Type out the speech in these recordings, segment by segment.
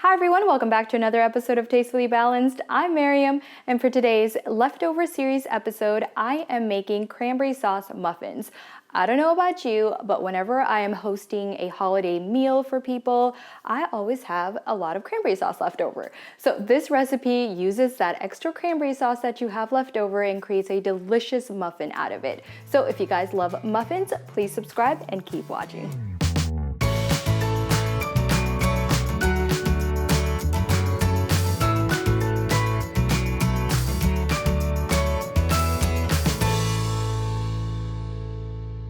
Hi everyone, welcome back to another episode of Tastefully Balanced. I'm Miriam, and for today's leftover series episode, I am making cranberry sauce muffins. I don't know about you, but whenever I am hosting a holiday meal for people, I always have a lot of cranberry sauce left over. So this recipe uses that extra cranberry sauce that you have left over and creates a delicious muffin out of it. So if you guys love muffins, please subscribe and keep watching.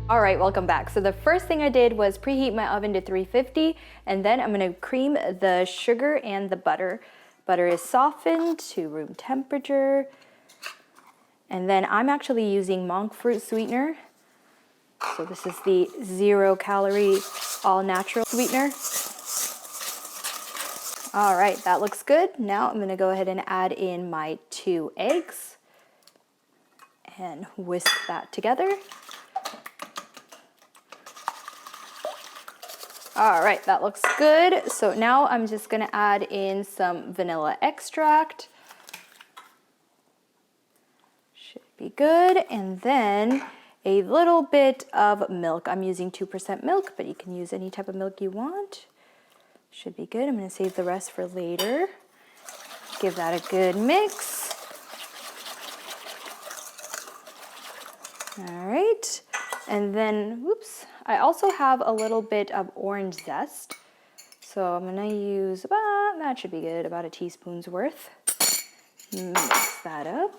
All right, welcome back. So the first thing I did was preheat my oven to 350, and then I'm gonna cream the sugar and the butter. Butter is softened to room temperature. And then I'm actually using monk fruit sweetener. So this is the 0-calorie, all-natural sweetener. All right, that looks good. Now I'm gonna go ahead and add in my 2 eggs and whisk that together. All right, that looks good. So now I'm just gonna add in some vanilla extract. Should be good. And then a little bit of milk. I'm using 2% milk, but you can use any type of milk you want. Should be good. I'm gonna save the rest for later. Give that a good mix. All right. And then, whoops, I also have a little bit of orange zest. So I'm gonna use about, that should be good, about a teaspoon's worth. Mix that up.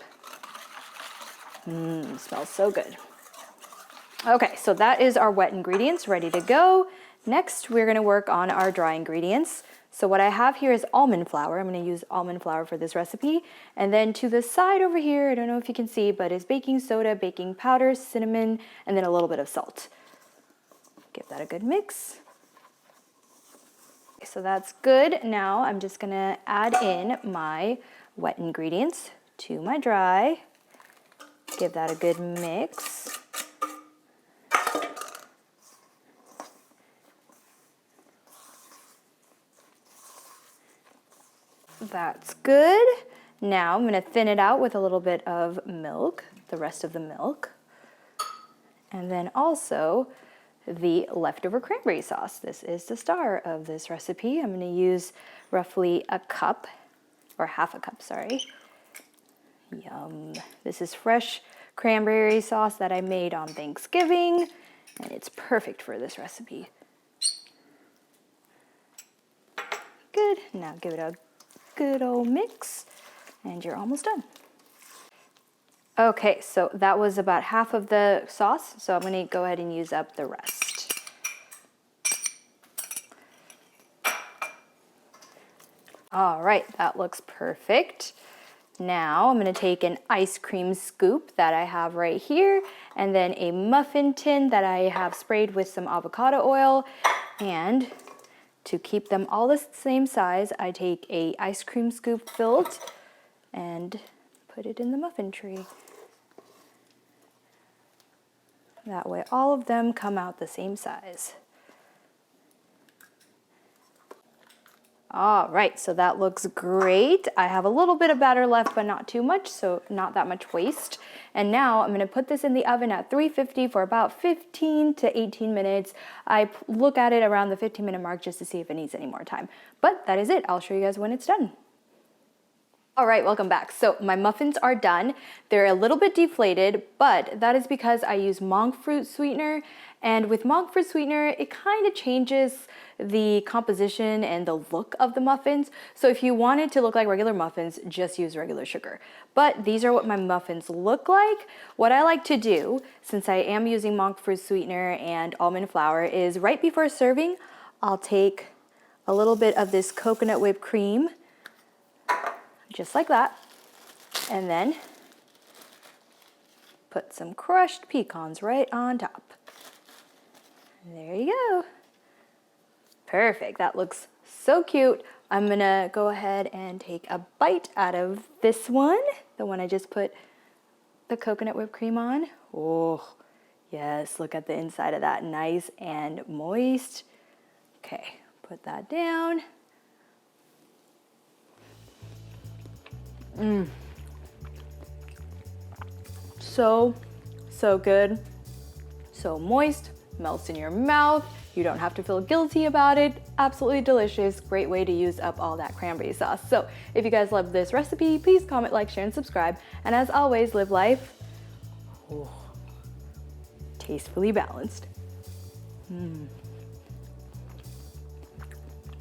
Smells so good. Okay, so that is our wet ingredients ready to go. Next, we're gonna work on our dry ingredients. So what I have here is almond flour. I'm gonna use almond flour for this recipe. And then to the side over here, I don't know if you can see, but is baking soda, baking powder, cinnamon, and then a little bit of salt. Give that a good mix. Okay, so that's good. Now I'm just gonna add in my wet ingredients to my dry. Give that a good mix. That's good. Now I'm going to thin it out with a little bit of milk, the rest of the milk. And then also the leftover cranberry sauce. This is the star of this recipe. I'm going to use roughly a cup, or half a cup, sorry. Yum. This is fresh cranberry sauce that I made on Thanksgiving, and it's perfect for this recipe. Good. Now give it a good old mix, and you're almost done. Okay, so that was about half of the sauce, so I'm gonna go ahead and use up the rest. All right, that looks perfect. Now I'm gonna take an ice cream scoop that I have right here, and then a muffin tin that I have sprayed with some avocado oil, and to keep them all the same size, I take a ice cream scoop filled and put it in the muffin tray. That way all of them come out the same size. All right, so that looks great. I have a little bit of batter left, but not too much, so not that much waste. And now I'm gonna put this in the oven at 350 for about 15 to 18 minutes. I look at it around the 15-minute mark just to see if it needs any more time. But that is it. I'll show you guys when it's done. All right, welcome back. So my muffins are done. They're a little bit deflated, but that is because I use monk fruit sweetener. And with monk fruit sweetener, it kind of changes the composition and the look of the muffins. So if you want it to look like regular muffins, just use regular sugar. But these are what my muffins look like. What I like to do, since I am using monk fruit sweetener and almond flour, is right before serving, I'll take a little bit of this coconut whipped cream, just like that, and then put some crushed pecans right on top. There you go. Perfect, that looks so cute. I'm gonna go ahead and take a bite out of this one, the one I just put the coconut whipped cream on. Oh, yes, look at the inside of that, nice and moist. Okay, put that down. So good. So moist, melts in your mouth. You don't have to feel guilty about it. Absolutely delicious. Great way to use up all that cranberry sauce. So if you guys love this recipe, please comment, like, share, and subscribe. And as always, live life tastefully balanced.